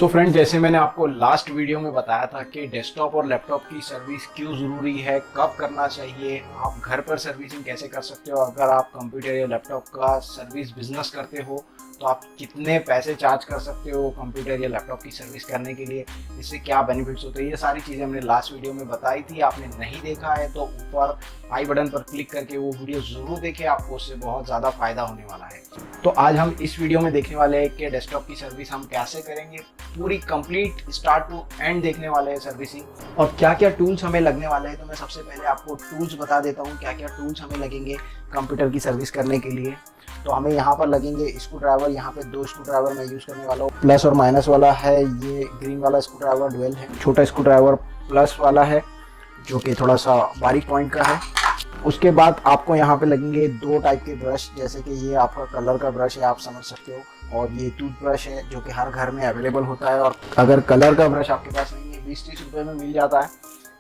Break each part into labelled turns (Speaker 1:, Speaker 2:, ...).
Speaker 1: So friend, जैसे मैंने आपको लास्ट वीडियो में बताया था कि डेस्कटॉप और लैपटॉप की सर्विस क्यों ज़रूरी है, कब करना चाहिए, आप घर पर सर्विसिंग कैसे कर सकते हो, अगर आप कंप्यूटर या लैपटॉप का सर्विस बिजनेस करते हो तो आप कितने पैसे चार्ज कर सकते हो कंप्यूटर या लैपटॉप की सर्विस करने के लिए, इससे क्या बेनिफिट्स होते हैं, ये सारी चीज़ें हमने लास्ट वीडियो में बताई थी। आपने नहीं देखा है तो ऊपर आई बटन पर क्लिक करके वो वीडियो ज़रूर देखें, आपको उससे बहुत ज़्यादा फ़ायदा होने वाला है। तो आज हम इस वीडियो में देखने वाले हैं कि डेस्कटॉप की सर्विस हम कैसे करेंगे, पूरी कंप्लीट स्टार्ट टू एंड देखने वाले हैं सर्विसिंग, और क्या क्या टूल्स हमें लगने वाले हैं। तो मैं सबसे पहले आपको टूल्स बता देता हूँ, क्या क्या टूल्स हमें लगेंगे कंप्यूटर की सर्विस करने के लिए। तो हमें यहाँ पर लगेंगे स्क्रू ड्राइवर। यहाँ पे 2 स्क्रू ड्राइवर मैं यूज़ करने वाला हूँ, प्लस और माइनस वाला है। ये ग्रीन वाला स्क्रू ड्राइवर ड्वेल है, छोटा स्क्रू ड्राइवर प्लस वाला है जो कि थोड़ा सा बारीक पॉइंट का है। उसके बाद आपको यहाँ पे लगेंगे 2 टाइप के ब्रश, जैसे कि ये आपका कलर का ब्रश है, आप समझ सकते हो, और ये टूथ ब्रश है जो कि हर घर में अवेलेबल होता है। और अगर कलर का ब्रश आपके पास नहीं है, 20-30 रुपये में मिल जाता है,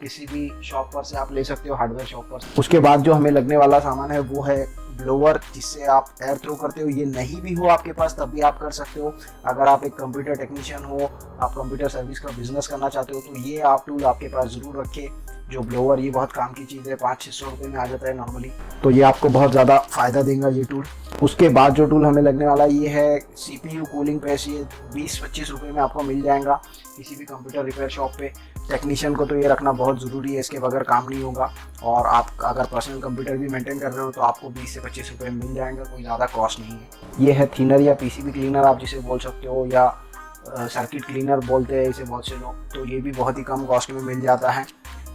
Speaker 1: किसी भी शॉप पर से आप ले सकते हो, हार्डवेयर शॉप पर। उसके बाद जो हमें लगने वाला सामान है वो है ब्लोअर, जिससे आप एयर थ्रो करते हो। ये नहीं भी हो आपके पास तब भी आप कर सकते हो। अगर आप एक कंप्यूटर टेक्नीशियन हो, आप कंप्यूटर सर्विस का बिजनेस करना चाहते हो, तो ये आप टूल आपके पास ज़रूर रखें। जो ब्लोअर, ये बहुत काम की चीज़ है, 500-600 रुपये में आ जाता है नॉर्मली, तो ये आपको बहुत ज़्यादा फ़ायदा देगा ये टूल। उसके बाद जो टूल हमें लगने वाला ये है CPU कूलिंग प्रेस। ये 20-25 रुपये में आपको मिल जाएगा किसी भी कंप्यूटर रिपेयर शॉप पे। टेक्नीशियन को तो ये रखना बहुत ज़रूरी है, इसके बगैर काम नहीं होगा। और आप अगर पर्सनल कंप्यूटर भी मेंटेन कर रहे हो तो आपको 20 से 25 रुपये में मिल जाएगा, कोई ज़्यादा कॉस्ट नहीं है। ये है थिनर या PCB क्लीनर आप जिसे बोल सकते हो, या सर्किट क्लीनर बोलते हैं इसे बहुत से लोग। तो ये भी बहुत ही कम कॉस्ट में मिल जाता है,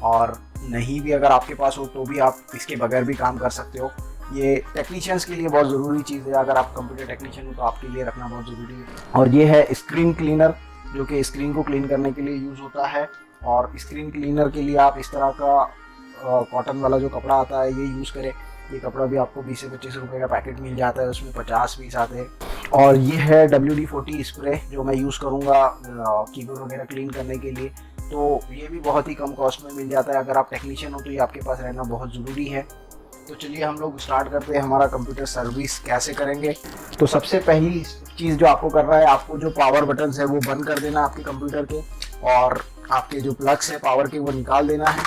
Speaker 1: और नहीं भी अगर आपके पास हो तो भी आप इसके बगैर भी काम कर सकते हो। ये टेक्नीशियंस के लिए बहुत ज़रूरी चीज़ है, अगर आप कंप्यूटर टेक्नीशियन हो तो आपके लिए रखना बहुत ज़रूरी है। और ये है स्क्रीन क्लीनर, जो कि स्क्रीन को क्लीन करने के लिए यूज़ होता है। और स्क्रीन क्लीनर के लिए आप इस तरह का कॉटन वाला जो कपड़ा आता है ये यूज़ करें। ये कपड़ा भी आपको 20 से 25 रुपये का पैकेट मिल जाता है, उसमें 50 पीस आते हैं। और ये है WD-40 स्प्रे, जो मैं यूज़ करूँगा कीबोर्ड वगैरह क्लीन करने के लिए। तो ये भी बहुत ही कम कॉस्ट में मिल जाता है। अगर आप टेक्नीशियन हो तो ये आपके पास रहना बहुत ज़रूरी है। तो चलिए हम लोग स्टार्ट करते हैं हमारा कंप्यूटर सर्विस कैसे करेंगे। तो सबसे पहली चीज़ जो आपको करना है, आपको जो पावर बटन्स है वो बंद कर देना आपके कंप्यूटर के, और आपके जो प्लग्स है पावर के वो निकाल देना है।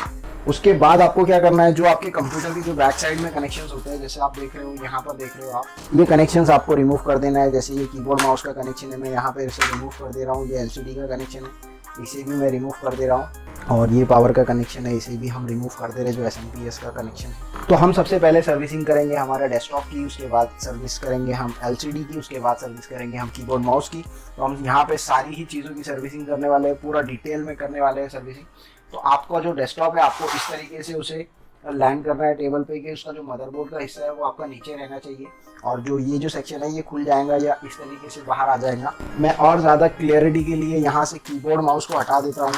Speaker 1: उसके बाद आपको क्या करना है, जो आपके कंप्यूटर की जो बैक साइड में कनेक्शंस होते हैं, जैसे आप देख रहे हो, यहाँ पर देख रहे हो आप, ये कनेक्शंस आपको रिमूव कर देना है। जैसे ये कीबोर्ड माउस का कनेक्शन है, मैं यहाँ पे इसे रिमूव कर दे रहा हूँ। ये LCD का कनेक्शन है, इसे भी मैं रिमूव कर दे रहा हूँ। और ये पावर का कनेक्शन है, इसे भी हम रिमूव कर दे रहे हैं, जो SMPS का कनेक्शन है। तो हम सबसे पहले सर्विसिंग करेंगे हमारे डेस्कटॉप की, उसके बाद सर्विस करेंगे हम LCD की, उसके बाद सर्विस करेंगे हम कीबोर्ड माउस की। तो हम यहाँ पे सारी ही चीज़ों की सर्विसिंग करने वाले हैं, पूरा डिटेल में करने वाले हैं सर्विसिंग। तो आपका जो डेस्कटॉप है, आपको इस तरीके से उसे लैंड करना है टेबल पे, कि उसका जो मदरबोर्ड का हिस्सा है वो आपका नीचे रहना चाहिए, और जो ये जो सेक्शन है ये खुल जाएगा या इस तरीके से बाहर आ जाएगा। मैं और ज़्यादा क्लियरिटी के लिए यहाँ से कीबोर्ड माउस को हटा देता हूँ।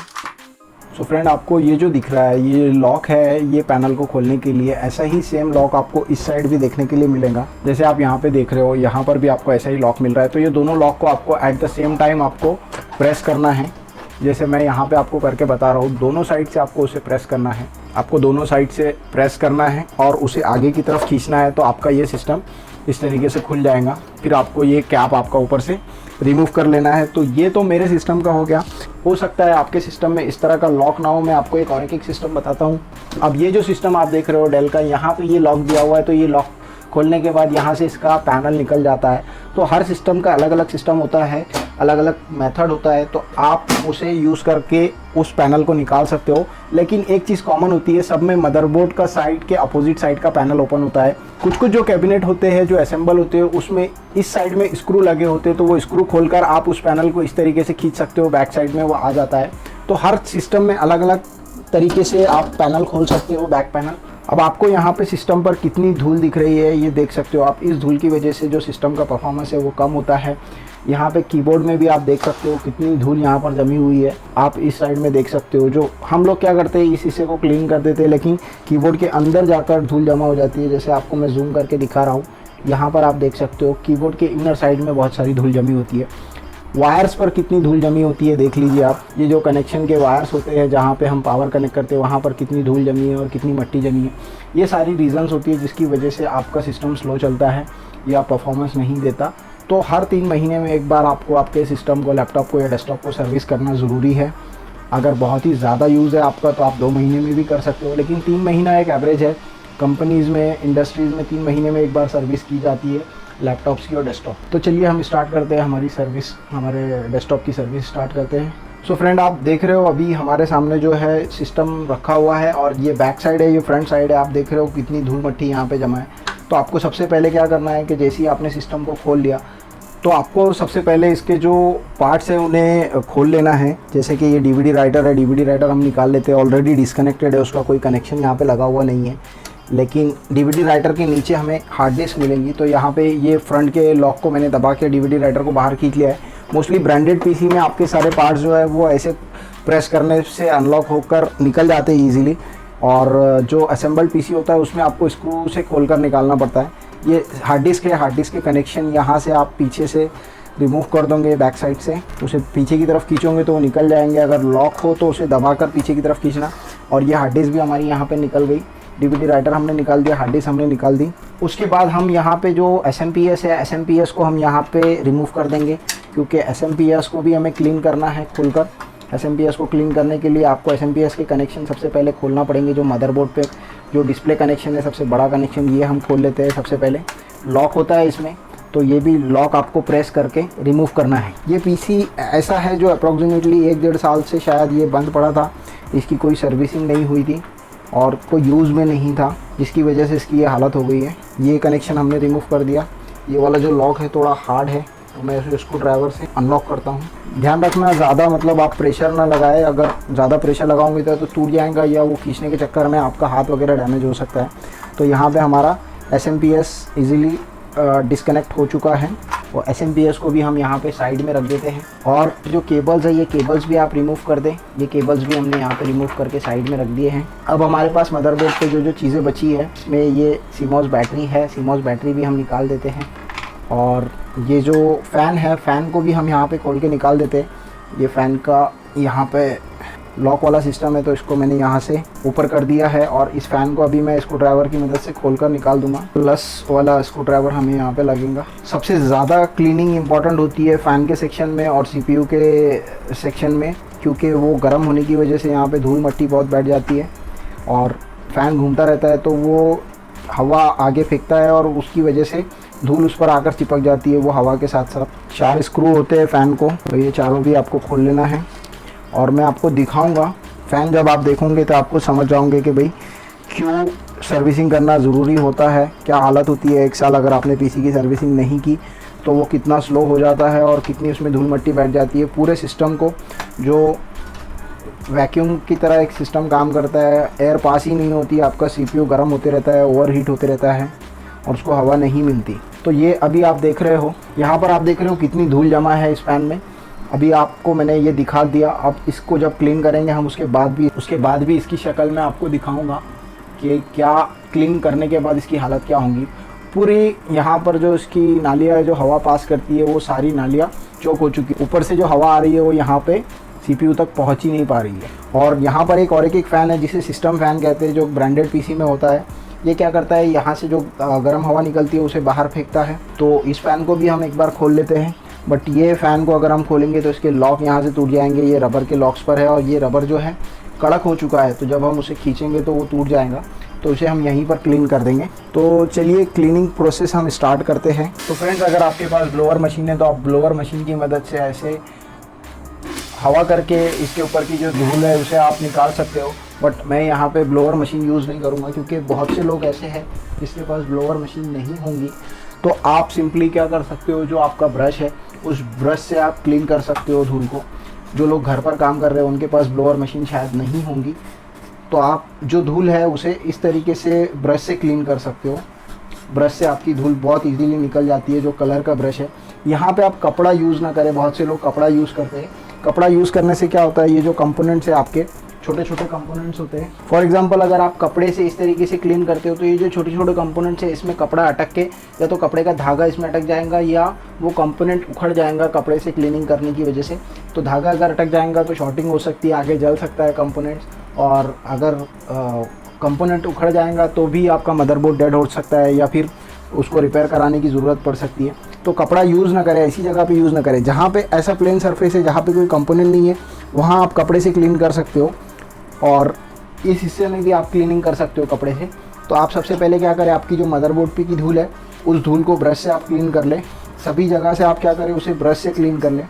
Speaker 1: सो फ्रेंड, आपको ये जो दिख रहा है ये लॉक है, ये पैनल को खोलने के लिए। ऐसा ही सेम लॉक आपको इस साइड भी देखने के लिए मिलेगा, जैसे आप यहाँ पे देख रहे हो, यहाँ पर भी आपको ऐसा ही लॉक मिल रहा है। तो ये दोनों लॉक को आपको एट द सेम टाइम आपको प्रेस करना है, जैसे मैं यहाँ पे आपको करके बता रहा हूँ। दोनों साइड से आपको उसे प्रेस करना है, आपको दोनों साइड से प्रेस करना है और उसे आगे की तरफ खींचना है। तो आपका ये सिस्टम इस तरीके से खुल जाएगा। फिर आपको ये कैप आपका ऊपर से रिमूव कर लेना है। तो ये तो मेरे सिस्टम का हो गया। हो सकता है आपके सिस्टम में इस तरह का लॉक ना हो, मैं आपको एक और एक सिस्टम बताता हूँ। अब ये जो सिस्टम आप देख रहे हो डेल का, यहाँ पे ये लॉक दिया हुआ है, तो ये लॉक खोलने के बाद यहाँ से इसका पैनल निकल जाता है। तो हर सिस्टम का अलग अलग सिस्टम होता है, अलग अलग मेथड होता है, तो आप उसे यूज़ करके उस पैनल को निकाल सकते हो। लेकिन एक चीज़ कॉमन होती है, सब में मदरबोर्ड का साइड के अपोजिट साइड का पैनल ओपन होता है। कुछ कुछ जो कैबिनेट होते हैं, जो असेंबल होते हैं, उसमें इस साइड में स्क्रू लगे होते हैं, तो वो स्क्रू खोलकर आप उस पैनल को इस तरीके से खींच सकते हो, बैक साइड में वो आ जाता है। तो हर सिस्टम में अलग अलग तरीके से आप पैनल खोल सकते हो, बैक पैनल। अब आपको यहाँ पे सिस्टम पर कितनी धूल दिख रही है ये देख सकते हो आप। इस धूल की वजह से जो सिस्टम का परफॉर्मेंस है वो कम होता है। यहाँ पे कीबोर्ड में भी आप देख सकते हो कितनी धूल यहाँ पर जमी हुई है। आप इस साइड में देख सकते हो, जो हम लोग क्या करते हैं, इस हिस्से को क्लीन कर देते हैं, लेकिन कीबोर्ड के अंदर जाकर धूल जमा हो जाती है। जैसे आपको मैं जूम करके दिखा रहा हूँ, यहाँ पर आप देख सकते हो कीबोर्ड के इनर साइड में बहुत सारी धूल जमी होती है। वायर्स पर कितनी धूल जमी होती है देख लीजिए आप। ये जो कनेक्शन के वायर्स होते हैं, जहाँ पे हम पावर कनेक्ट करते हैं, वहाँ पर कितनी धूल जमी है और कितनी मिट्टी जमी है। ये सारी रीज़न्स होती है जिसकी वजह से आपका सिस्टम स्लो चलता है या परफॉर्मेंस नहीं देता। तो हर 3 महीने में एक बार आपको आपके सिस्टम को, लैपटॉप को या डेस्कटॉप को सर्विस करना ज़रूरी है। अगर बहुत ही ज़्यादा यूज़ है आपका तो आप 2 महीने में भी कर सकते हो, लेकिन 3 महीना एक एवरेज है। कंपनीज़ में, इंडस्ट्रीज़ में 3 महीने में एक बार सर्विस की जाती है लैपटॉप्स की और डेस्कटॉप। तो चलिए हम स्टार्ट करते हैं हमारी सर्विस, हमारे डेस्कटॉप की सर्विस स्टार्ट करते हैं। सो फ्रेंड, आप देख रहे हो अभी हमारे सामने जो है सिस्टम रखा हुआ है और ये बैक साइड है, ये फ्रंट साइड है। आप देख रहे हो कितनी धूल मट्टी यहाँ पे जमा है। तो आपको सबसे पहले क्या करना है कि जैसे ही आपने सिस्टम को खोल लिया तो आपको सबसे पहले इसके जो पार्ट्स हैं उन्हें खोल लेना है। जैसे कि ये डीवीडी राइटर है, डीवीडी राइटर हम निकाल लेते हैं। ऑलरेडी डिस्कनेक्टेड है, उसका कोई कनेक्शन यहाँ पे लगा हुआ नहीं है। लेकिन डीवीडी राइटर के नीचे हमें हार्ड डिस्क मिलेंगी। तो यहाँ पे ये फ्रंट के लॉक को मैंने दबा के डीवीडी राइटर को बाहर खींच लिया है। मोस्टली ब्रांडेड पीसी में आपके सारे पार्ट्स जो है वो ऐसे प्रेस करने से अनलॉक होकर निकल जाते हैं ईजिली, और जो असेंबल्ड पीसी होता है उसमें आपको स्क्रू से खोलकर निकालना पड़ता है। ये हार्ड डिस्क है, हार्ड डिस्क के कनेक्शन यहाँ से आप पीछे से रिमूव कर दोगे बैक साइड से, उसे पीछे की तरफ खींचोगे तो वो निकल जाएंगे। अगर लॉक हो तो उसे दबाकर पीछे की तरफ खींचना। और ये हार्ड डिस्क भी हमारी यहाँ पे निकल गई। डीवीडी राइटर हमने निकाल दिया, हार्ड डिस्क हमने निकाल दी। उसके बाद हम यहाँ पे जो SMPS है, SMPS को हम यहाँ पे रिमूव कर देंगे, क्योंकि SMPS को भी हमें क्लीन करना है खुलकर। SMPS को क्लीन करने के लिए आपको SMPS के कनेक्शन सबसे पहले खोलना पड़ेंगे। जो मदरबोर्ड पे जो डिस्प्ले कनेक्शन है, सबसे बड़ा कनेक्शन ये हम खोल लेते हैं। सबसे पहले लॉक होता है इसमें, तो ये भी लॉक आपको प्रेस करके रिमूव करना है। ये पीसी ऐसा है जो अप्रॉक्सीमेटली 1-1.5 साल से शायद ये बंद पड़ा था। इसकी कोई सर्विसिंग नहीं हुई थी और कोई यूज़ में नहीं था, जिसकी वजह से इसकी ये हालत हो गई है। ये कनेक्शन हमने रिमूव कर दिया। ये वाला जो लॉक है थोड़ा हार्ड है, तो मैं इसे स्क्रू ड्राइवर से अनलॉक करता हूँ। ध्यान रखना ज़्यादा, मतलब आप प्रेशर ना लगाए। अगर ज़्यादा प्रेशर लगाओगे तो टूट जाएगा, या वो खींचने के चक्कर में आपका हाथ वगैरह डैमेज हो सकता है। तो यहाँ पे हमारा SMPS इजीली डिस्कनेक्ट हो चुका है, और SMPS को भी हम यहाँ पे साइड में रख देते हैं। और जो केबल्स है, ये केबल्स भी आप रिमूव कर दें। ये केबल्स भी हमने यहाँ पे रिमूव करके साइड में रख दिए हैं। अब हमारे पास मदरबोर्ड पे जो चीज़ें बची है, इसमें ये CMOS बैटरी है, CMOS बैटरी भी हम निकाल देते हैं। और ये जो फ़ैन है, फ़ैन को भी हम यहाँ पे खोल के निकाल देते हैं। ये फ़ैन का यहाँ पे लॉक वाला सिस्टम है, तो इसको मैंने यहाँ से ऊपर कर दिया है, और इस फ़ैन को अभी मैं स्क्रू ड्राइवर की मदद से खोलकर निकाल दूंगा। प्लस वाला स्क्रू ड्राइवर हमें यहाँ पे लगेगा। सबसे ज़्यादा क्लीनिंग इंपॉर्टेंट होती है फ़ैन के सेक्शन में और CPU के सेक्शन में, क्योंकि वो गर्म होने की वजह से यहाँ पे धूल मट्टी बहुत बैठ जाती है, और फ़ैन घूमता रहता है तो वो हवा आगे फेंकता है, और उसकी वजह से धूल उस पर आकर चिपक जाती है वो हवा के साथ साथ। 4 स्क्रू होते हैं फ़ैन को, तो ये चारों भी आपको खोल लेना है। और मैं आपको दिखाऊंगा फ़ैन, जब आप देखोगे तो आपको समझ जाओगे कि भाई क्यों सर्विसिंग करना ज़रूरी होता है, क्या हालत होती है 1 साल अगर आपने पीसी की सर्विसिंग नहीं की तो वो कितना स्लो हो जाता है और कितनी उसमें धूल मट्टी बैठ जाती है। पूरे सिस्टम को जो वैक्यूम की तरह एक सिस्टम काम करता है, एयर पास ही नहीं होती, आपका CPU गर्म होते रहता है, ओवर हीट होते रहता है, और उसको हवा नहीं मिलती। तो ये अभी आप देख रहे हो, यहाँ पर आप देख रहे हो कितनी धूल जमा है इस फ़ैन में। अभी आपको मैंने ये दिखा दिया। अब इसको जब क्लीन करेंगे हम, उसके बाद भी इसकी शक्ल मैं आपको दिखाऊंगा कि क्या क्लीन करने के बाद इसकी हालत क्या होंगी। पूरी यहाँ पर जो इसकी नालियाँ है, जो हवा पास करती है, वो सारी नालियाँ चौक हो चुकी है। ऊपर से जो हवा आ रही है वो यहाँ पे CPU तक पहुँच ही नहीं पा रही है। और यहाँ पर एक और एक फ़ैन है जिसे सिस्टम फ़ैन कहते हैं, जो ब्रांडेड पीसी में होता है। ये क्या करता है, यहाँ से जो गर्म हवा निकलती है उसे बाहर फेंकता है। तो इस फ़ैन को भी हम एक बार खोल लेते हैं। बट ये फ़ैन को अगर हम खोलेंगे तो इसके लॉक यहाँ से टूट जाएंगे। ये रबर के लॉक्स पर है, और ये रबर जो है कड़क हो चुका है, तो जब हम उसे खींचेंगे तो वो टूट जाएगा। तो उसे हम यहीं पर क्लीन कर देंगे। तो चलिए क्लीनिंग प्रोसेस हम स्टार्ट करते हैं। तो फ्रेंड्स, अगर आपके पास ब्लोअर मशीन है तो आप ब्लोअर मशीन की मदद से ऐसे हवा करके इसके ऊपर की जो धूल है उसे आप निकाल सकते हो। बट मैं यहाँ पे ब्लोअर मशीन यूज़ नहीं करूँगा, क्योंकि बहुत से लोग ऐसे हैं जिसके पास ब्लोअर मशीन नहीं होंगी। तो आप सिंपली क्या कर सकते हो, जो आपका ब्रश है उस ब्रश से आप क्लीन कर सकते हो धूल को। जो लोग घर पर काम कर रहे हैं उनके पास ब्लोअर मशीन शायद नहीं होंगी, तो आप जो धूल है उसे इस तरीके से ब्रश से क्लीन कर सकते हो। ब्रश से आपकी धूल बहुत इजीली निकल जाती है। जो कलर का ब्रश है, यहाँ पे आप कपड़ा यूज़ ना करें। बहुत से लोग कपड़ा यूज़ करते हैं। कपड़ा यूज़ करने से क्या होता है, ये जो कंपोनेंट्स है आपके छोटे छोटे कंपोनेंट्स होते हैं। फॉर एग्जांपल, अगर आप कपड़े से इस तरीके से क्लीन करते हो तो ये जो छोटे छोटे कंपोनेंट्स है, इसमें कपड़ा अटक के या तो कपड़े का धागा इसमें अटक जाएगा, या वो कंपोनेंट उखड़ जाएगा कपड़े से क्लीनिंग करने की वजह से। तो धागा अगर अटक जाएगा तो शॉर्टिंग हो सकती है, आगे जल सकता है कंपोनेंट्स। और अगर कंपोनेंट उखड़ जाएगा तो भी आपका मदरबोर्ड डेड हो सकता है, या फिर उसको रिपेयर कराने की ज़रूरत पड़ सकती है।
Speaker 2: तो कपड़ा यूज़ ना करें, ऐसी जगह पे यूज़ ना करें। जहाँ पे ऐसा प्लेन सरफेस है जहाँ पे कोई कंपोनेंट नहीं है, वहाँ आप कपड़े से क्लीन कर सकते हो। और इस हिस्से में भी आप क्लीनिंग कर सकते हो कपड़े से। तो आप सबसे पहले क्या करें, आपकी जो मदरबोर्ड पे की धूल है उस धूल को ब्रश से आप क्लीन कर लें। सभी जगह से आप क्या करें, उसे ब्रश से क्लीन कर लें।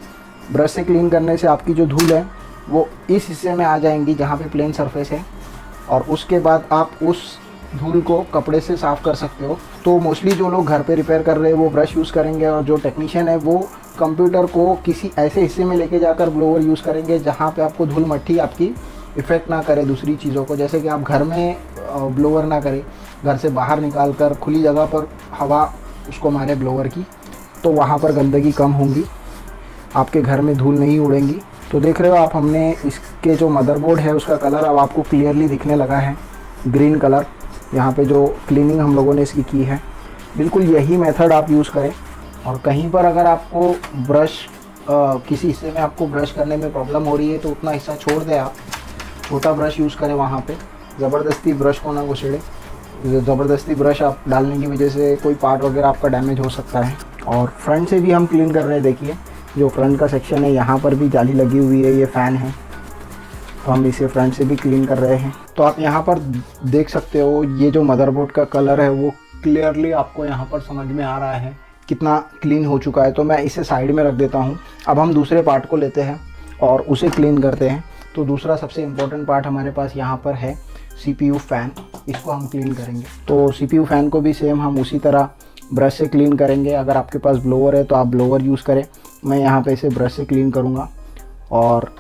Speaker 2: ब्रश से क्लीन करने से आपकी जो धूल है वो इस हिस्से में आ जाएंगी जहाँ पे प्लेन सरफेस है, और उसके बाद आप उस धूल को कपड़े से साफ़ कर सकते हो। तो मोस्टली जो लोग घर पे रिपेयर कर रहे हैं वो ब्रश यूज़ करेंगे, और जो टेक्नीशियन है वो कंप्यूटर को किसी ऐसे हिस्से में लेके जाकर ब्लोअर यूज़ करेंगे जहाँ पे आपको धूल मट्टी आपकी इफ़ेक्ट ना करे दूसरी चीज़ों को। जैसे कि आप घर में ब्लोअर ना करें, घर से बाहर निकाल कर खुली जगह पर हवा उसको मारे ब्लोअर की, तो वहाँ पर गंदगी कम होंगी, आपके घर में धूल नहीं उड़ेंगी। तो देख रहे हो आप, हमने इसके जो मदरबोर्ड है उसका कलर अब आपको क्लियरली दिखने लगा है, ग्रीन कलर। यहाँ पे जो क्लीनिंग हम लोगों ने इसकी की है, बिल्कुल यही मेथड आप यूज़ करें। और कहीं पर अगर आपको ब्रश किसी हिस्से में आपको ब्रश करने में प्रॉब्लम हो रही है तो उतना हिस्सा छोड़ दें, आप छोटा ब्रश यूज़ करें वहाँ पे। ज़बरदस्ती ब्रश को ना घुसेड़े, ज़बरदस्ती ब्रश आप डालने की वजह से कोई पार्ट वगैरह आपका डैमेज हो सकता है। और फ्रंट से भी हम क्लीन कर रहे हैं। देखिए जो फ्रंट का सेक्शन है यहाँ पर भी जाली लगी हुई है, ये फ़ैन है, तो हम इसे फ्रंट से भी क्लीन कर रहे हैं। तो आप यहाँ पर देख सकते हो ये जो मदरबोर्ड का कलर है वो क्लियरली आपको यहाँ पर समझ में आ रहा है कितना क्लीन हो चुका है। तो मैं इसे साइड में रख देता हूँ। अब हम दूसरे पार्ट को लेते हैं और उसे क्लीन करते हैं। तो दूसरा सबसे इम्पोर्टेंट पार्ट हमारे पास यहाँ पर है CPU फ़ैन, इसको हम क्लीन करेंगे। तो CPU फ़ैन को भी सेम हम उसी तरह ब्रश से क्लीन करेंगे। अगर आपके पास ब्लोअर है तो आप ब्लोअर यूज़ करें, मैं यहाँ पे इसे ब्रश से क्लीन करूँगा। और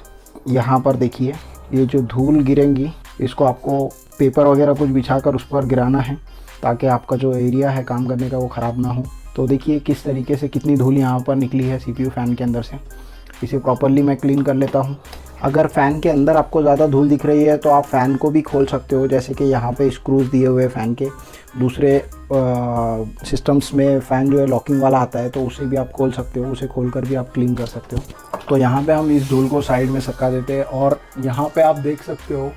Speaker 2: यहाँ पर देखिए ये जो धूल गिरेंगी इसको आपको पेपर वगैरह कुछ बिछाकर उस पर गिराना है ताकि आपका जो एरिया है काम करने का वो ख़राब ना हो। तो देखिए किस तरीके से कितनी धूल यहाँ पर निकली है CPU फ़ैन के अंदर से। इसे प्रॉपरली मैं क्लीन कर लेता हूँ। अगर फ़ैन के अंदर आपको ज़्यादा धूल दिख रही है तो आप फ़ैन को भी खोल सकते हो, जैसे कि यहाँ पे स्क्रूज दिए हुए फ़ैन के। दूसरे सिस्टम्स में फ़ैन जो है लॉकिंग वाला आता है तो उसे भी आप खोल सकते हो, उसे खोलकर भी आप क्लीन कर सकते हो। तो यहाँ पे हम इस धूल को साइड में सरका देते हैं। और यहाँ पे आप देख सकते हो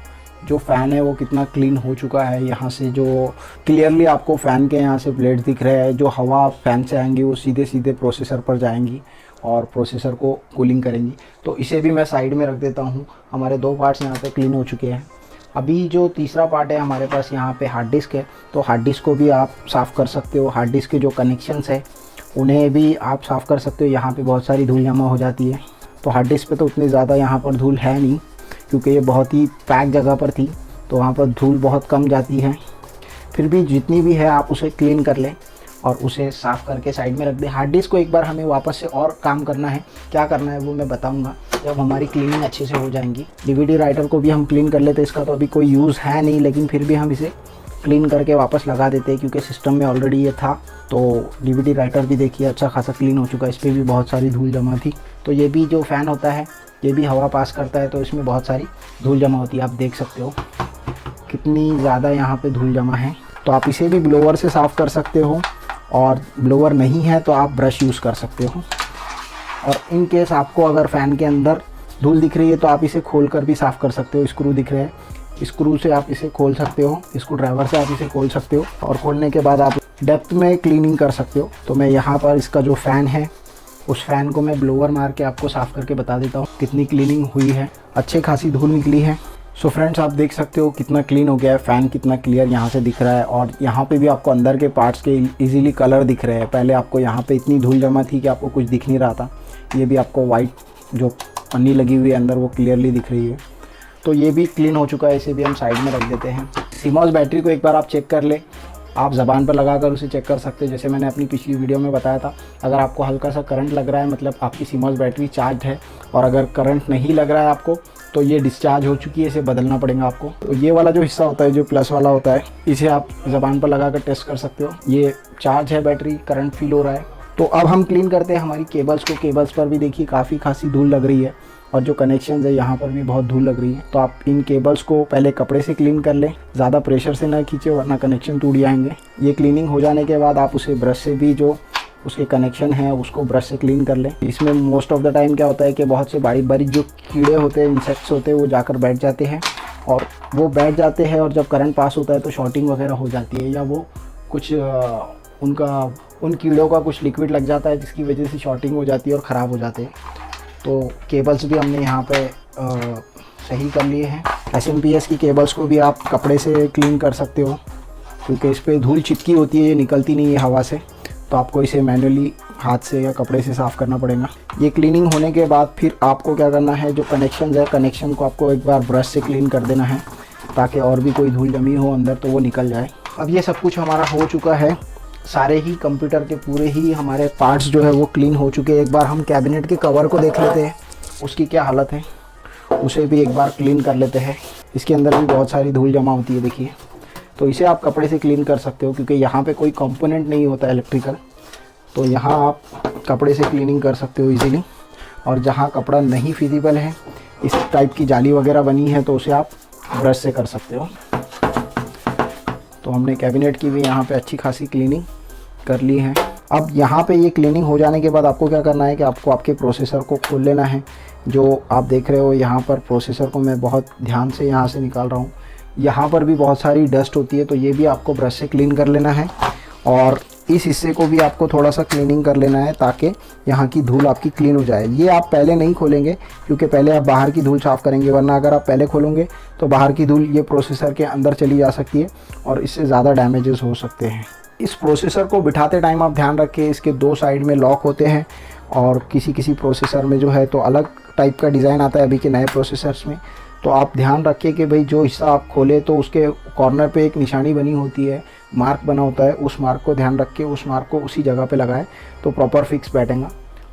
Speaker 2: जो फ़ैन है वो कितना क्लीन हो चुका है। यहाँ से जो क्लियरली आपको फ़ैन के यहाँ से ब्लेड दिख रहे हैं, जो हवा फ़ैन से आएंगी वो सीधे सीधे प्रोसेसर पर जाएंगी और प्रोसेसर को कूलिंग करेंगी। तो इसे भी मैं साइड में रख देता हूँ। हमारे 2 पार्ट्स यहाँ पे क्लीन हो चुके हैं। अभी जो तीसरा पार्ट है हमारे पास यहाँ पे हार्ड डिस्क है, तो हार्ड डिस्क को भी आप साफ़ कर सकते हो। हार्ड डिस्क के जो कनेक्शंस है उन्हें भी आप साफ़ कर सकते हो। यहाँ पे बहुत सारी धूल जमा हो जाती है। तो हार्ड डिस्क पे तो उतनी ज़्यादा यहाँ पर धूल है नहीं, क्योंकि ये बहुत ही पैक जगह पर थी, तो वहाँ पर धूल बहुत कम जाती है। फिर भी जितनी भी है आप उसे क्लीन कर लें और उसे साफ़ करके साइड में रख दें। हार्ड डिस्क को एक बार हमें वापस से और काम करना है। क्या करना है वो मैं बताऊंगा जब हमारी क्लीनिंग अच्छे से हो जाएंगी। DVD राइटर को भी हम क्लीन कर लेते। इसका तो अभी कोई यूज़ है नहीं, लेकिन फिर भी हम इसे क्लीन करके वापस लगा देते हैं क्योंकि सिस्टम में ऑलरेडी ये था। तो DVD राइटर भी देखिए अच्छा खासा क्लीन हो चुका है, इस पर भी बहुत सारी धूल जमा थी। तो ये भी जो फ़ैन होता है ये भी हवा पास करता है, तो इसमें बहुत सारी धूल जमा होती है। आप देख सकते हो कितनी ज़्यादा यहाँ पे धूल जमा है। तो आप इसे भी ब्लोअर से साफ़ कर सकते हो, और ब्लोअर नहीं है तो आप ब्रश यूज़ कर सकते हो। और इन केस आपको अगर फ़ैन के अंदर धूल दिख रही है तो आप इसे खोल कर भी साफ़ कर सकते हो। स्क्रू दिख रहे हैं, स्क्रू से आप इसे खोल सकते हो, स्क्रू ड्राइवर से आप इसे खोल सकते हो, और खोलने के बाद आप डेप्थ में क्लीनिंग कर सकते हो। तो मैं यहाँ पर इसका जो फ़ैन है उस फ़ैन को मैं ब्लोअर मार के आपको साफ़ करके बता देता हूँ कितनी क्लीनिंग हुई है। अच्छी खासी धूल निकली है। सो फ्रेंड्स आप देख सकते हो कितना क्लीन हो गया है। फ़ैन कितना क्लियर यहाँ से दिख रहा है, और यहाँ पे भी आपको अंदर के पार्ट्स के इजीली कलर दिख रहे हैं। पहले आपको यहाँ पे इतनी धूल जमा थी कि आपको कुछ दिख नहीं रहा था। ये भी आपको वाइट जो पन्नी लगी हुई है अंदर वो क्लियरली दिख रही है। तो ये भी क्लीन हो चुका है, इसे भी हम साइड में रख देते हैं। CMOS बैटरी को एक बार आप चेक कर ले। आप ज़बान पर लगाकर उसे चेक कर सकते हैं, जैसे मैंने अपनी पिछली वीडियो में बताया था। अगर आपको हल्का सा करंट लग रहा है मतलब आपकी CMOS बैटरी चार्ज है, और अगर करंट नहीं लग रहा है आपको तो ये डिस्चार्ज हो चुकी है, इसे बदलना पड़ेगा आपको। तो ये वाला जो हिस्सा होता है जो प्लस वाला होता है, इसे आप ज़बान पर लगाकर टेस्ट कर सकते हो। ये चार्ज है बैटरी, करंट फील हो रहा है। तो अब हम क्लीन करते हैं हमारी केबल्स को। केबल्स पर भी देखिए काफ़ी खासी धूल लग रही है, और जो कनेक्शंस है यहाँ पर भी बहुत धूल लग रही है। तो आप इन केबल्स को पहले कपड़े से क्लीन कर लें, ज़्यादा प्रेशर से ना खींचे वरना कनेक्शन टूट जाएंगे। ये क्लीनिंग हो जाने के बाद आप उसे ब्रश से भी जो उसके कनेक्शन है उसको ब्रश से क्लीन कर लें। इसमें मोस्ट ऑफ द टाइम क्या होता है कि बहुत से बारीक बारीक जो कीड़े होते हैं, इंसेक्ट्स होते हैं, वो जाकर बैठ जाते हैं, और वो बैठ जाते हैं और जब करंट पास होता है तो शॉर्टिंग वगैरह हो जाती है, या वो कुछ उनका उन कीड़ों का कुछ लिक्विड लग जाता है जिसकी वजह से शॉर्टिंग हो जाती है और ख़राब हो जाते हैं। तो केबल्स भी हमने यहाँ पे सही कर लिए हैं। SMP की केबल्स को भी आप कपड़े से क्लीन कर सकते हो, क्योंकि इस पर धूल चिपकी होती है, ये निकलती नहीं है हवा से, तो आपको इसे मैनुअली हाथ से या कपड़े से साफ़ करना पड़ेगा। ये क्लीनिंग होने के बाद फिर आपको क्या करना है, जो कनेक्शन है, कनेक्शन को आपको एक बार ब्रश से क्लीन कर देना है, ताकि और भी कोई धूल जमी हो अंदर तो वो निकल जाए। अब ये सब कुछ हमारा हो चुका है, सारे ही कंप्यूटर के पूरे ही हमारे पार्ट्स जो है वो क्लीन हो चुके हैं। एक बार हम कैबिनेट के कवर को देख लेते हैं, उसकी क्या हालत है, उसे भी एक बार क्लीन कर लेते हैं। इसके अंदर भी बहुत सारी धूल जमा होती है, देखिए। तो इसे आप कपड़े से क्लीन कर सकते हो, क्योंकि यहाँ पे कोई कंपोनेंट नहीं होता इलेक्ट्रिकल, तो यहाँ आप कपड़े से क्लीनिंग कर सकते हो इजीली। और जहाँ कपड़ा नहीं फिजिबल है, इस टाइप की जाली वगैरह बनी है, तो उसे आप ब्रश से कर सकते हो। तो हमने कैबिनेट की भी यहाँ पे अच्छी खासी क्लीनिंग कर ली है। अब यहाँ पे ये क्लीनिंग हो जाने के बाद आपको क्या करना है कि आपको आपके प्रोसेसर को खोल लेना है। जो आप देख रहे हो यहाँ पर प्रोसेसर को मैं बहुत ध्यान से यहाँ से निकाल रहा हूँ, यहाँ पर भी बहुत सारी डस्ट होती है, तो ये भी आपको ब्रश से क्लीन कर लेना है। और इस हिस्से को भी आपको थोड़ा सा क्लीनिंग कर लेना है, ताकि यहाँ की धूल आपकी क्लीन हो जाए। ये आप पहले नहीं खोलेंगे, क्योंकि पहले आप बाहर की धूल साफ़ करेंगे, वरना अगर आप पहले खोलोगे तो बाहर की धूल ये प्रोसेसर के अंदर चली जा सकती है और इससे ज़्यादा डैमेजेस हो सकते हैं। इस प्रोसेसर को बिठाते टाइम आप ध्यान रखें, इसके 2 साइड में लॉक होते हैं, और किसी प्रोसेसर में जो है तो अलग टाइप का डिज़ाइन आता है अभी के नए प्रोसेसर्स में। तो आप ध्यान रखिए कि भाई जो हिस्सा आप खोले तो उसके कॉर्नर पे एक निशानी बनी होती है, मार्क बना होता है, उस मार्क को ध्यान रख के उस मार्क को उसी जगह पे लगाएं तो प्रॉपर फिक्स बैठेगा।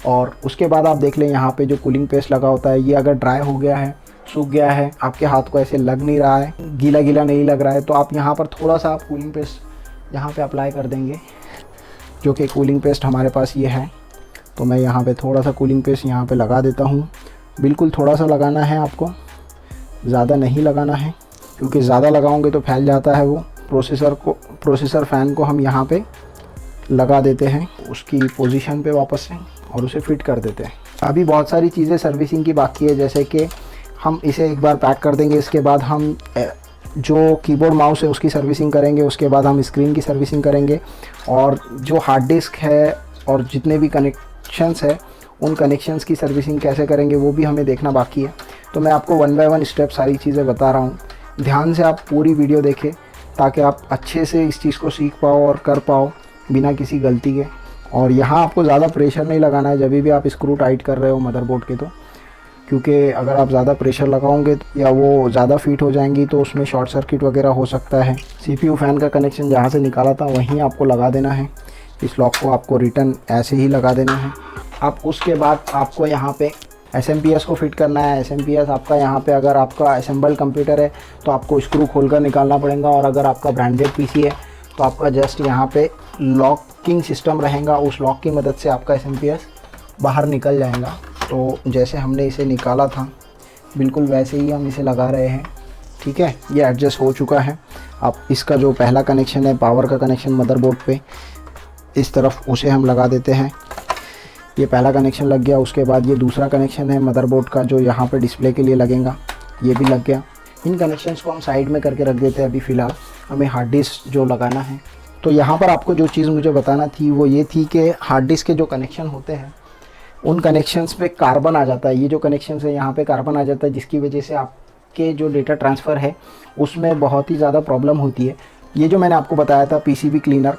Speaker 2: और उसके बाद आप देख लें यहाँ पे जो कूलिंग पेस्ट लगा होता है, ये अगर ड्राई हो गया है, सूख गया है, आपके हाथ को ऐसे लग नहीं रहा है, गीला गीला नहीं लग रहा है, तो आप यहाँ पर थोड़ा सा आप कूलिंग पेस्ट यहाँ पे अप्लाई कर देंगे, जो कि कूलिंग पेस्ट हमारे पास ये है। तो मैं यहाँ पे थोड़ा सा कूलिंग पेस्ट यहाँ पे लगा देता हूँ। बिल्कुल थोड़ा सा लगाना है आपको, ज़्यादा नहीं लगाना है, क्योंकि ज़्यादा लगाओगे तो फैल जाता है वो। प्रोसेसर फ़ैन को हम यहाँ पे लगा देते हैं उसकी पोजीशन पे वापस से, और उसे फिट कर देते हैं। अभी बहुत सारी चीज़ें सर्विसिंग की बाकी है, जैसे कि हम इसे एक बार पैक कर देंगे, इसके बाद हम जो कीबोर्ड माउस है उसकी सर्विसिंग करेंगे, उसके बाद हम स्क्रीन की सर्विसिंग करेंगे, और जो हार्ड डिस्क है और जितने भी कनेक्शंस है उन कनेक्शंस की सर्विसिंग कैसे करेंगे वो भी हमें देखना बाकी है। तो मैं आपको 1 बाय 1 स्टेप सारी चीज़ें बता रहा हूँ, ध्यान से आप पूरी वीडियो देखें, ताकि आप अच्छे से इस चीज़ को सीख पाओ और कर पाओ बिना किसी गलती के। और यहाँ आपको ज़्यादा प्रेशर नहीं लगाना है जब भी आप स्क्रू टाइट कर रहे हो मदरबोर्ड के, तो क्योंकि अगर आप ज़्यादा प्रेशर लगाओगे या वो ज़्यादा फिट हो जाएंगी तो उसमें शॉर्ट सर्किट वगैरह हो सकता है। CPU फ़ैन का कनेक्शन जहाँ से निकाला था वहीं आपको लगा देना है, इस लॉक को आपको रिटर्न ऐसे ही लगा देना है। अब उसके बाद आपको यहाँ पे SMP को फिट करना है। SMP आपका यहाँ पे अगर आपका असेंबल कंप्यूटर है तो आपको स्क्रू खोलकर निकालना पड़ेगा, और अगर आपका ब्रांडेड PC है तो आपका जस्ट यहाँ पे लॉकिंग सिस्टम रहेगा, उस लॉक की मदद से आपका SMP बाहर निकल जाएगा। तो जैसे हमने इसे निकाला था बिल्कुल वैसे ही हम इसे लगा रहे हैं, ठीक है। ये एडजस्ट हो चुका है। अब इसका जो पहला कनेक्शन है पावर का कनेक्शन मदरबोर्ड पे, इस तरफ उसे हम लगा देते हैं। ये पहला कनेक्शन लग गया। उसके बाद ये दूसरा कनेक्शन है मदरबोर्ड का जो यहाँ पे डिस्प्ले के लिए लगेगा, ये भी लग गया। इन कनेक्शंस को हम साइड में करके रख देते हैं। अभी फ़िलहाल हमें हार्ड डिस्क जो लगाना है, तो यहाँ पर आपको जो चीज़ मुझे बताना थी वो ये थी कि हार्ड डिस्क के जो कनेक्शन होते हैं उन कनेक्शंस पे कार्बन आ जाता है। ये जो कनेक्शंस है यहाँ पे कार्बन आ जाता है, जिसकी वजह से आपके जो डेटा ट्रांसफ़र है उसमें बहुत ही ज़्यादा प्रॉब्लम होती है। ये जो मैंने आपको बताया था PCB क्लीनर,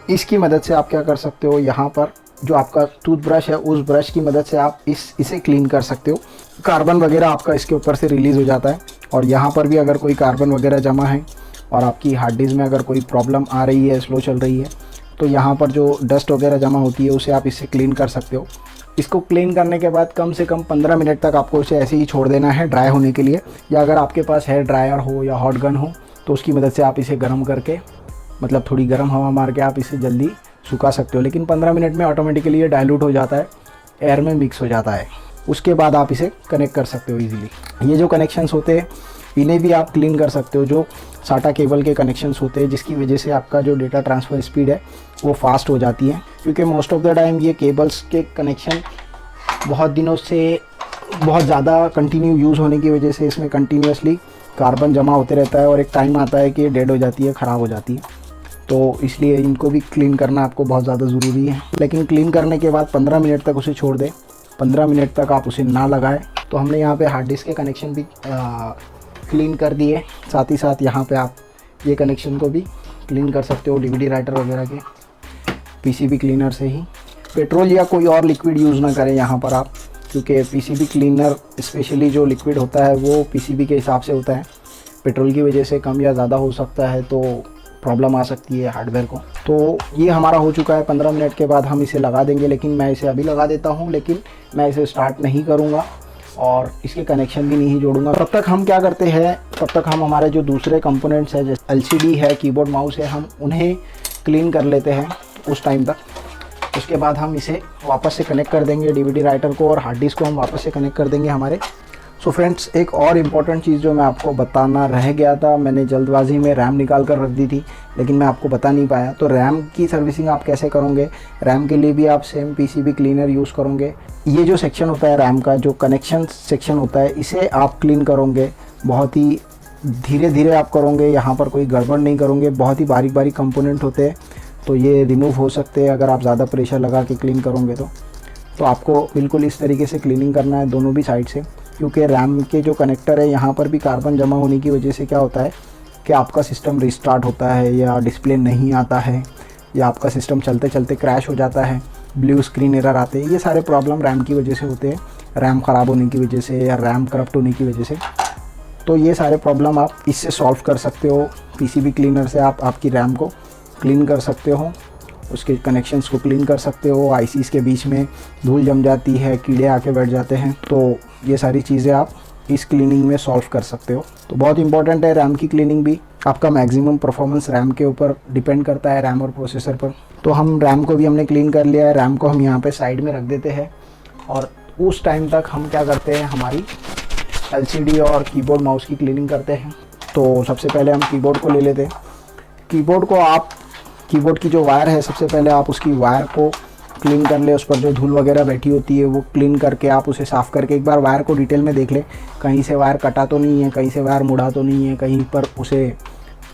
Speaker 2: इसकी मदद से आप क्या कर सकते हो, यहाँ पर जो आपका टूथब्रश है उस ब्रश की मदद से आप इसे क्लीन कर सकते हो। कार्बन वगैरह आपका इसके ऊपर से रिलीज़ हो जाता है। और यहाँ पर भी अगर कोई कार्बन वगैरह जमा है और आपकी हार्ड डिस्क में अगर कोई प्रॉब्लम आ रही है, स्लो चल रही है, तो यहाँ पर जो डस्ट वगैरह जमा होती है उसे आप इससे क्लीन कर सकते हो। इसको क्लीन करने के बाद कम से कम 15 मिनट तक आपको इसे ऐसे ही छोड़ देना है ड्राई होने के लिए, या अगर आपके पास हेयर ड्रायर हो या हॉट गन हो तो उसकी मदद से आप इसे गर्म करके, मतलब थोड़ी गर्म हवा मार के आप इसे जल्दी सुखा सकते हो। लेकिन 15 मिनट में ऑटोमेटिकली ये डाइल्यूट हो जाता है, एयर में मिक्स हो जाता है। उसके बाद आप इसे कनेक्ट कर सकते हो ईजिली। ये जो कनेक्शंस होते हैं इन्हें भी आप क्लीन कर सकते हो, जो साटा केबल के कनेक्शंस होते हैं, जिसकी वजह से आपका जो डेटा ट्रांसफ़र स्पीड है वो फास्ट हो जाती है। क्योंकि मोस्ट ऑफ द टाइम ये केबल्स के कनेक्शन बहुत दिनों से बहुत ज़्यादा कंटिन्यू यूज़ होने की वजह से इसमें कंटिन्यूसली कार्बन जमा होते रहता है, और एक टाइम आता है कि डेड हो जाती है, ख़राब हो जाती है। तो इसलिए इनको भी क्लीन करना आपको बहुत ज़्यादा ज़रूरी है। लेकिन क्लीन करने के बाद 15 मिनट तक उसे छोड़ दें। 15 मिनट तक आप उसे ना लगाएं। तो हमने यहाँ पे हार्ड डिस्क के कनेक्शन भी क्लीन कर दिए, साथ ही साथ यहाँ पे आप ये कनेक्शन को भी क्लीन कर सकते हो डीवीडी राइटर वगैरह के पीसीबी क्लीनर से ही। पेट्रोल या कोई और लिक्विड यूज़ ना करें यहाँ पर आप, क्योंकि पीसीबी क्लीनर स्पेशली जो लिक्विड होता है वो पीसीबी के हिसाब से होता है। पेट्रोल की वजह से कम या ज़्यादा हो सकता है, तो प्रॉब्लम आ सकती है हार्डवेयर को। तो ये हमारा हो चुका है। 15 मिनट के बाद हम इसे लगा देंगे, लेकिन मैं इसे अभी लगा देता हूँ, लेकिन मैं इसे स्टार्ट नहीं करूँगा और इसके कनेक्शन भी नहीं जोड़ूंगा। तब तक हम क्या करते हैं, तब तक हम हमारे जो दूसरे कंपोनेंट्स हैं जैसे एलसीडी है, कीबोर्ड माउस है, हम उन्हें क्लीन कर लेते हैं उस टाइम तक। उसके बाद हम इसे वापस से कनेक्ट कर देंगे डीवीडी राइटर को, और हार्ड डिस्क को हम वापस से कनेक्ट कर देंगे हमारे। सो फ्रेंड्स, एक और इम्पॉर्टेंट चीज़ जो मैं आपको बताना रह गया था, मैंने जल्दबाजी में रैम निकाल कर रख दी थी, लेकिन मैं आपको बता नहीं पाया। तो रैम की सर्विसिंग आप कैसे करोगे, रैम के लिए भी आप सेम पीसीबी क्लीनर यूज़ करोगे। ये जो सेक्शन होता है रैम का, जो कनेक्शन सेक्शन होता है, इसे आप क्लीन करोगे बहुत ही धीरे धीरे आप करोगे, यहाँ पर कोई गड़बड़ नहीं करोगे। बहुत ही बारीक बारीक कंपोनेंट होते हैं, तो ये रिमूव हो सकते हैं अगर आप ज़्यादा प्रेशर लगा के क्लीन करोगे तो आपको बिल्कुल इस तरीके से क्लीनिंग करना है दोनों भी साइड से। क्योंकि रैम के जो कनेक्टर है यहाँ पर भी कार्बन जमा होने की वजह से क्या होता है कि आपका सिस्टम रिस्टार्ट होता है, या डिस्प्ले नहीं आता है, या आपका सिस्टम चलते चलते क्रैश हो जाता है, ब्लू स्क्रीन एरर आते हैं। ये सारे प्रॉब्लम रैम की वजह से होते हैं, रैम ख़राब होने की वजह से या रैम करप्ट होने की वजह से। तो ये सारे प्रॉब्लम आप इससे सॉल्व कर सकते हो। पीसीबी क्लीनर से आप आपकी रैम को क्लीन कर सकते हो, उसके कनेक्शंस को क्लीन कर सकते हो। आईसीज़ के बीच में धूल जम जाती है, कीड़े आके बैठ जाते हैं, तो ये सारी चीज़ें आप इस क्लीनिंग में सॉल्व कर सकते हो। तो बहुत इंपॉर्टेंट है रैम की क्लीनिंग भी। आपका मैक्सिमम परफॉर्मेंस रैम के ऊपर डिपेंड करता है, रैम और प्रोसेसर पर। तो हम रैम को भी हमने क्लीन कर लिया है। रैम को हम यहाँ पे साइड में रख देते हैं, और उस टाइम तक हम क्या करते हैं, हमारी एलसीडी और कीबोर्ड माउस की क्लीनिंग करते हैं। तो सबसे पहले हम कीबोर्ड को ले लेते हैं। कीबोर्ड की जो वायर है, सबसे पहले आप उसकी वायर को क्लीन कर ले। उस पर जो धूल वगैरह बैठी होती है वो क्लीन करके आप उसे साफ़ करके एक बार वायर को डिटेल में देख ले, कहीं से वायर कटा तो नहीं है, कहीं से वायर मुड़ा तो नहीं है, कहीं पर उसे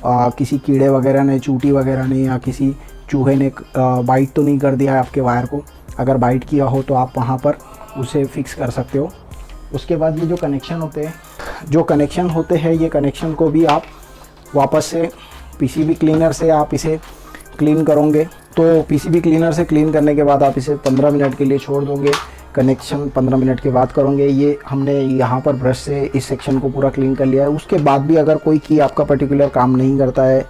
Speaker 2: किसी कीड़े वगैरह ने, चूटी वगैरह ने या किसी चूहे ने बाइट तो नहीं कर दिया है आपके वायर को। अगर बाइट किया हो तो आप वहाँ पर उसे फिक्स कर सकते हो। उसके बाद ये जो कनेक्शन होते हैं, ये कनेक्शन को भी आप वापस से पीसीबी क्लीनर से आप इसे क्लीन करोगे। तो पीसीबी क्लीनर से क्लीन करने के बाद आप इसे 15 मिनट के लिए छोड़ दोगे। कनेक्शन 15 मिनट के बाद करोगे। ये हमने यहाँ पर ब्रश से इस सेक्शन को पूरा क्लीन कर लिया है। उसके बाद भी अगर कोई की आपका पर्टिकुलर काम नहीं करता है,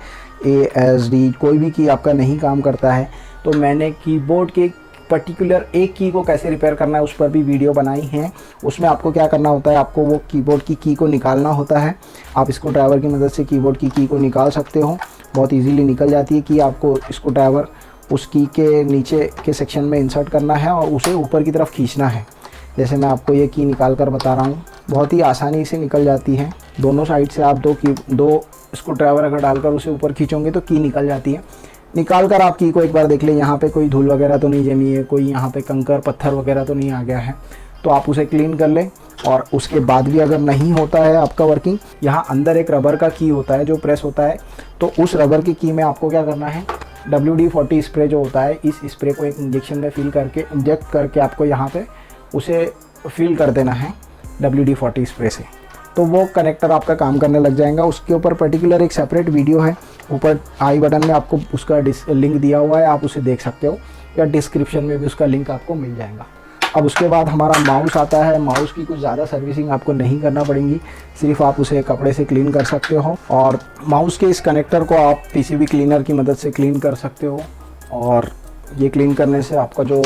Speaker 2: ASD कोई भी की आपका नहीं काम करता है, तो मैंने कीबोर्ड के पर्टिकुलर एक की को कैसे रिपेयर करना है उस पर भी वीडियो बनाई है। उसमें आपको क्या करना होता है, आपको वो कीबोर्ड की की को निकालना होता है। आप स्क्रू ड्राइवर की मदद से कीबोर्ड की को निकाल सकते हो, बहुत इजीली निकल जाती है कि आपको स्क्रू ड्राइवर उस की के नीचे के सेक्शन में इंसर्ट करना है और उसे ऊपर की तरफ खींचना है। जैसे मैं आपको ये की निकाल कर बता रहा हूँ, बहुत ही आसानी से निकल जाती है। दोनों साइड से आप दो स्क्रू ड्राइवर अगर डालकर उसे ऊपर खींचोगे तो की निकल जाती है। निकाल कर आप की को एक बार देख लें, यहाँ पे कोई धूल वगैरह तो नहीं जमी है, कोई यहाँ पे कंकर पत्थर वगैरह तो नहीं आ गया है, तो आप उसे क्लीन कर लें। और उसके बाद भी अगर नहीं होता है आपका वर्किंग, यहाँ अंदर एक रबर का की होता है जो प्रेस होता है, तो उस रबर की की में आपको क्या करना है, WD-40 स्प्रे जो होता है, इस स्प्रे को एक इंजेक्शन में इंजेक्ट करके आपको यहाँ पे उसे फिल कर देना है WD-40 स्प्रे से, तो वो कनेक्टर आपका काम करने लग जाएगा। उसके ऊपर पर्टिकुलर एक सेपरेट वीडियो है, ऊपर आई बटन में आपको उसका लिंक दिया हुआ है, आप उसे देख सकते हो, या डिस्क्रिप्शन में भी उसका लिंक आपको मिल जाएगा। अब उसके बाद हमारा माउस आता है। माउस की कुछ ज़्यादा सर्विसिंग आपको नहीं करना पड़ेगी, सिर्फ आप उसे कपड़े से क्लीन कर सकते हो। और माउस के इस कनेक्टर को आप पीसीबी क्लीनर की मदद से क्लीन कर सकते हो, और ये क्लीन करने से आपका जो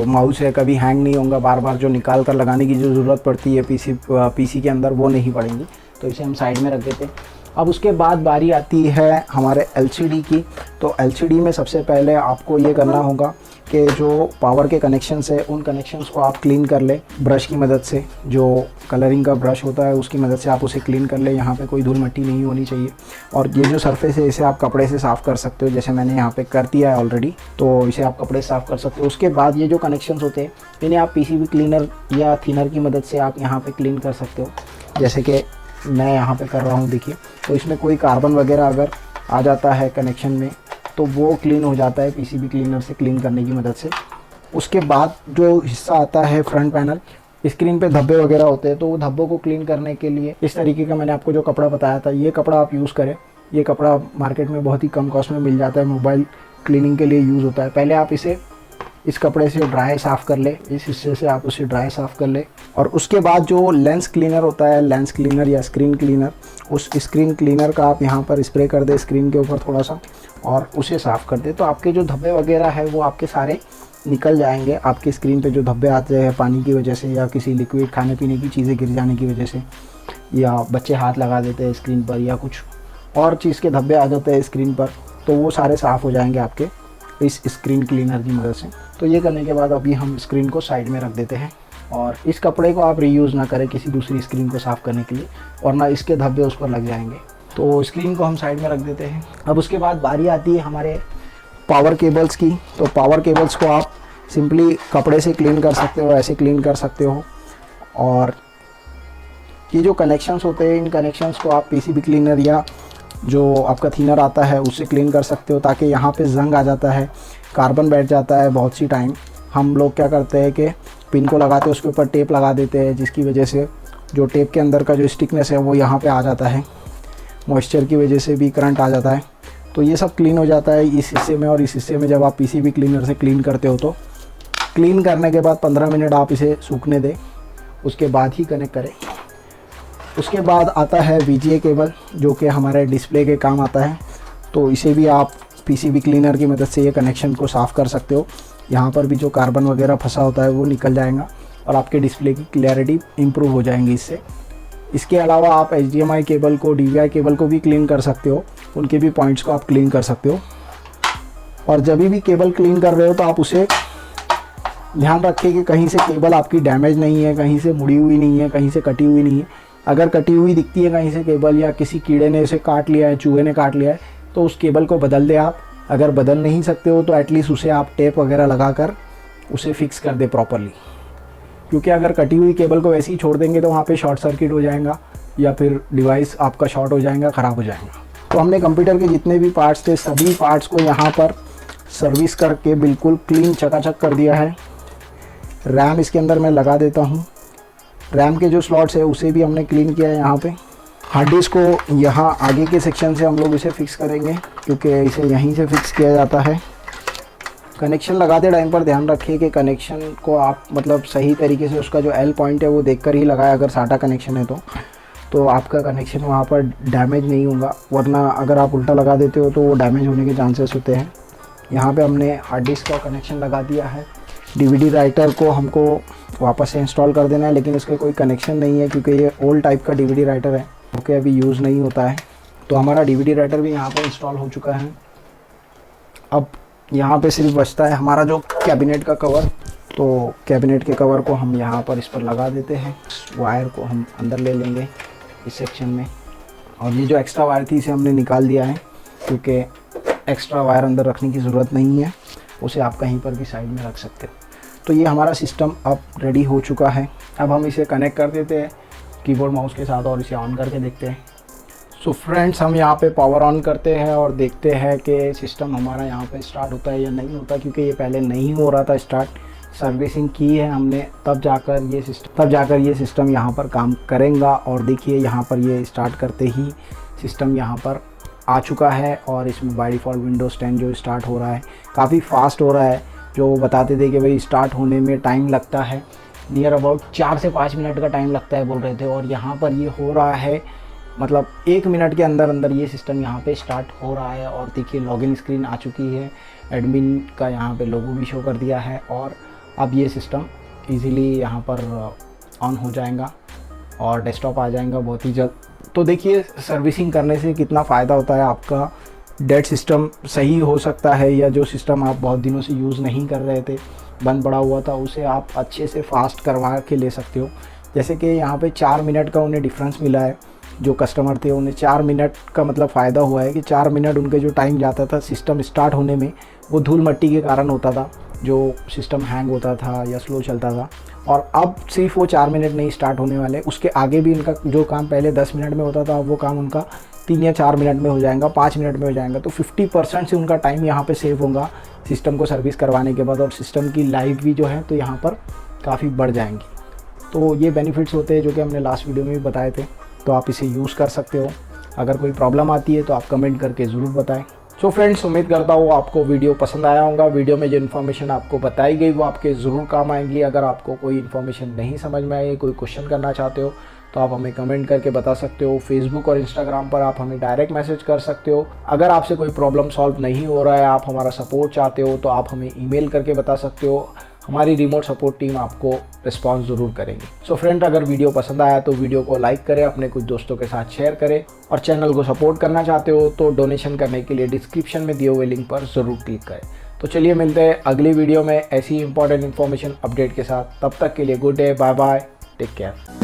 Speaker 2: माउस है कभी हैंग नहीं होगा। बार बार जो निकाल कर लगाने की जो ज़रूरत पड़ती है पीसी के अंदर, वो नहीं पड़ेंगी। तो इसे हम साइड में रख देते हैं। अब उसके बाद बारी आती है हमारे LCD की। तो LCD में सबसे पहले आपको ये करना होगा कि जो पावर के कनेक्शंस है, उन कनेक्शंस को आप क्लीन कर ले ब्रश की मदद से। जो कलरिंग का ब्रश होता है उसकी मदद से आप उसे क्लीन कर ले। यहाँ पे कोई धूल मिट्टी नहीं होनी चाहिए। और ये जो सरफेस है इसे आप कपड़े से साफ़ कर सकते हो, जैसे मैंने यहाँ पे कर दिया है ऑलरेडी, तो इसे आप कपड़े से साफ़ कर सकते हो। उसके बाद ये जो कनेक्शंस होते हैं इन्हें आप पीसीबी क्लीनर या थिनर की मदद से आप यहाँ पर क्लीन कर सकते हो, जैसे कि मैं यहाँ पे कर रहा हूँ। देखिए, तो इसमें कोई कार्बन वगैरह अगर आ जाता है कनेक्शन में तो वो क्लीन हो जाता है पीसीबी क्लीनर से क्लीन करने की मदद से। उसके बाद जो हिस्सा आता है फ्रंट पैनल, स्क्रीन पे धब्बे वगैरह होते हैं, तो वो धब्बों को क्लीन करने के लिए इस तरीके का मैंने आपको जो कपड़ा बताया था, ये कपड़ा आप यूज़ करें। ये कपड़ा मार्केट में बहुत ही कम कॉस्ट में मिल जाता है, मोबाइल क्लीनिंग के लिए यूज़ होता है। पहले आप इसे इस कपड़े से ड्राई साफ़ कर ले, इस हिस्से से आप उसे ड्राई साफ़ कर ले, और उसके बाद जो लेंस क्लीनर होता है, लेंस क्लीनर या स्क्रीन क्लीनर, उस स्क्रीन क्लीनर का आप यहाँ पर स्प्रे कर दे स्क्रीन के ऊपर थोड़ा सा, और उसे साफ़ कर दे। तो आपके जो धब्बे वगैरह है वो आपके सारे निकल जाएंगे। आपकी स्क्रीन पे जो धब्बे आते हैं पानी की वजह से, या किसी लिक्विड खाने पीने की चीज़ें गिर जाने की वजह से, या बच्चे हाथ लगा देते हैं स्क्रीन पर, या कुछ और चीज़ के धब्बे आ जाते हैं स्क्रीन पर, तो वो सारे साफ़ हो जाएंगे आपके इस स्क्रीन क्लीनर की मदद से। तो ये करने के बाद अभी हम स्क्रीन को साइड में रख देते हैं, और इस कपड़े को आप रीयूज़ ना करें किसी दूसरी स्क्रीन को साफ़ करने के लिए, वरना इसके धब्बे उस पर लग जाएंगे। तो स्क्रीन को हम साइड में रख देते हैं। अब उसके बाद बारी आती है हमारे पावर केबल्स की। तो पावर केबल्स को आप सिंपली कपड़े से क्लीन कर सकते हो, ऐसे क्लीन कर सकते हो। और ये जो कनेक्शंस होते हैं, इन कनेक्शंस को आप पीसीबी क्लीनर या जो आपका थिनर आता है उससे क्लीन कर सकते हो, ताकि यहाँ पे जंग आ जाता है, कार्बन बैठ जाता है। बहुत सी टाइम हम लोग क्या करते हैं कि पिन को लगाते हैं, उसके ऊपर टेप लगा देते हैं, जिसकी वजह से जो टेप के अंदर का जो स्टिकनेस है वो यहाँ पे आ जाता है। मॉइस्चर की वजह से भी करंट आ जाता है। तो ये सब क्लीन हो जाता है इस हिस्से में। और इस हिस्से में जब आप पीसीबी क्लीनर से क्लीन करते हो, तो क्लीन करने के बाद 15 मिनट आप इसे सूखने दें, उसके बाद ही कनेक्ट करें। उसके बाद आता है VGA केबल, जो कि हमारे डिस्प्ले के काम आता है। तो इसे भी आप पीसीबी क्लीनर की मदद से ये कनेक्शन को साफ़ कर सकते हो। यहाँ पर भी जो कार्बन वगैरह फंसा होता है वो निकल जाएगा, और आपके डिस्प्ले की क्लैरिटी इम्प्रूव हो जाएंगी इससे। इसके अलावा आप HDMI केबल को, DVI केबल को भी क्लीन कर सकते हो, उनके भी पॉइंट्स को आप क्लीन कर सकते हो। और जब भी केबल क्लीन कर रहे हो तो आप उसे ध्यान रखें कि कहीं से केबल आपकी डैमेज नहीं है, कहीं से मुड़ी हुई नहीं है, कहीं से कटी हुई नहीं है। अगर कटी हुई दिखती है कहीं से केबल, या किसी कीड़े ने इसे काट लिया है, चूहे ने काट लिया है, तो उस केबल को बदल दे आप। अगर बदल नहीं सकते हो तो एटलीस्ट उसे आप टेप वगैरह लगाकर उसे फिक्स कर दे प्रॉपरली, क्योंकि अगर कटी हुई केबल को वैसे ही छोड़ देंगे तो वहाँ पे शॉर्ट सर्किट हो जाएगा, या फिर डिवाइस आपका शॉर्ट हो जाएगा, ख़राब हो जाएगा। तो हमने कंप्यूटर के जितने भी पार्ट्स थे, सभी पार्ट्स को यहाँ पर सर्विस करके बिल्कुल क्लीन चकाचक कर दिया है। रैम इसके अंदर मैं लगा देता हूँ। रैम के जो स्लॉट्स है उसे भी हमने क्लीन किया है यहाँ पे। हार्ड डिस्क को यहाँ आगे के सेक्शन से हम लोग इसे फिक्स करेंगे, क्योंकि इसे यहीं से फिक्स किया जाता है। कनेक्शन लगाते टाइम पर ध्यान रखिए कि कनेक्शन को आप मतलब सही तरीके से, उसका जो L पॉइंट है वो देखकर ही लगाएं। अगर साटा कनेक्शन है तो आपका कनेक्शन वहाँ पर डैमेज नहीं होगा, वरना अगर आप उल्टा लगा देते हो तो वो डैमेज होने के चांसेस होते हैं। यहाँ पे हमने हार्ड डिस्क का कनेक्शन लगा दिया है। DVD राइटर को हमको वापस से इंस्टॉल कर देना है, लेकिन इसके कोई कनेक्शन नहीं है, क्योंकि ये ओल्ड टाइप का DVD राइटर है, ओके, अभी यूज़ नहीं होता है। तो हमारा DVD राइटर भी यहाँ पर इंस्टॉल हो चुका है। अब यहाँ पे सिर्फ बचता है हमारा जो कैबिनेट का कवर। तो कैबिनेट के कवर को हम यहाँ पर इस पर लगा देते हैं। वायर को हम अंदर ले लेंगे इस सेक्शन में, और ये जो एक्स्ट्रा वायर थी इसे हमने निकाल दिया है, क्योंकि एक्स्ट्रा वायर अंदर रखने की ज़रूरत नहीं है, उसे आप कहीं पर भी साइड में रख सकते हो। तो ये हमारा सिस्टम अब रेडी हो चुका है। अब हम इसे कनेक्ट कर देते हैं कीबोर्ड माउस के साथ, और इसे ऑन करके देखते हैं। सो फ्रेंड्स, हम यहाँ पे पावर ऑन करते हैं और देखते हैं कि सिस्टम हमारा यहाँ पे स्टार्ट होता है या नहीं होता, क्योंकि ये पहले नहीं हो रहा था स्टार्ट। सर्विसिंग की है हमने, तब जाकर ये सिस्टम यहाँ पर काम करेगा। और देखिए यहाँ पर ये स्टार्ट करते ही सिस्टम यहाँ पर आ चुका है, और इसमें बाय डिफ़ॉल्ट विंडोज़ 10 जो स्टार्ट हो रहा है काफ़ी फास्ट हो रहा है। जो वो बताते थे कि भाई स्टार्ट होने में टाइम लगता है, नियर अबाउट 4 से 5 मिनट का टाइम लगता है बोल रहे थे, और यहाँ पर ये हो रहा है मतलब 1 मिनट के अंदर अंदर ये सिस्टम यहाँ पे स्टार्ट हो रहा है। और देखिए लॉगिन स्क्रीन आ चुकी है, एडमिन का यहाँ पे लोगो भी शो कर दिया है, और अब ये सिस्टम इजीली यहाँ पर ऑन हो जाएगा और डेस्कटॉप आ जाएगा बहुत ही जल्द। तो देखिए सर्विसिंग करने से कितना फ़ायदा होता है। आपका डेड सिस्टम सही हो सकता है, या जो सिस्टम आप बहुत दिनों से यूज़ नहीं कर रहे थे, बंद पड़ा हुआ था, उसे आप अच्छे से फास्ट करवा के ले सकते हो। जैसे कि यहाँ पे 4 मिनट का उन्हें डिफरेंस मिला है। जो कस्टमर थे उन्हें 4 मिनट का मतलब फ़ायदा हुआ है कि 4 मिनट उनके जो टाइम जाता था सिस्टम स्टार्ट होने में, वो धूल मट्टी के कारण होता था, जो सिस्टम हैंग होता था या स्लो चलता था, और अब सिर्फ वो 4 मिनट नहीं स्टार्ट होने वाले, उसके आगे भी इनका जो काम पहले 10 मिनट में होता था अब वो काम उनका 3 या 4 मिनट में हो जाएगा, 5 मिनट में हो जाएगा। तो 50% से उनका टाइम यहाँ पे सेव होगा सिस्टम को सर्विस करवाने के बाद, और सिस्टम की लाइफ भी जो है तो यहाँ पर काफ़ी बढ़ जाएंगी। तो ये बेनिफिट्स होते हैं जो कि हमने लास्ट वीडियो में भी बताए थे, तो आप इसे यूज़ कर सकते हो। अगर कोई प्रॉब्लम आती है तो आप कमेंट करके ज़रूर बताएं। सो फ्रेंड्स, उम्मीद करता हूँ आपको वीडियो पसंद आया होगा। वीडियो में जो इन्फॉर्मेशन आपको बताई गई वो आपके ज़रूर काम आएंगी। अगर आपको कोई इन्फॉर्मेशन नहीं समझ में आई, कोई क्वेश्चन करना चाहते हो तो आप हमें कमेंट करके बता सकते हो। फेसबुक और इंस्टाग्राम पर आप हमें डायरेक्ट मैसेज कर सकते हो। अगर आपसे कोई प्रॉब्लम सॉल्व नहीं हो रहा है, आप हमारा सपोर्ट चाहते हो, तो आप हमें ईमेल करके बता सकते हो। हमारी रिमोट सपोर्ट टीम आपको रिस्पॉन्स ज़रूर करेंगी। सो फ्रेंड, अगर वीडियो पसंद आया तो वीडियो को लाइक करें, अपने कुछ दोस्तों के साथ शेयर करें, और चैनल को सपोर्ट करना चाहते हो तो डोनेशन करने के लिए डिस्क्रिप्शन में दिए हुए लिंक पर ज़रूर क्लिक करें। तो चलिए मिलते हैं अगली वीडियो में ऐसी इंपॉर्टेंट इन्फॉर्मेशन अपडेट के साथ। तब तक के लिए good day, bye bye, take care.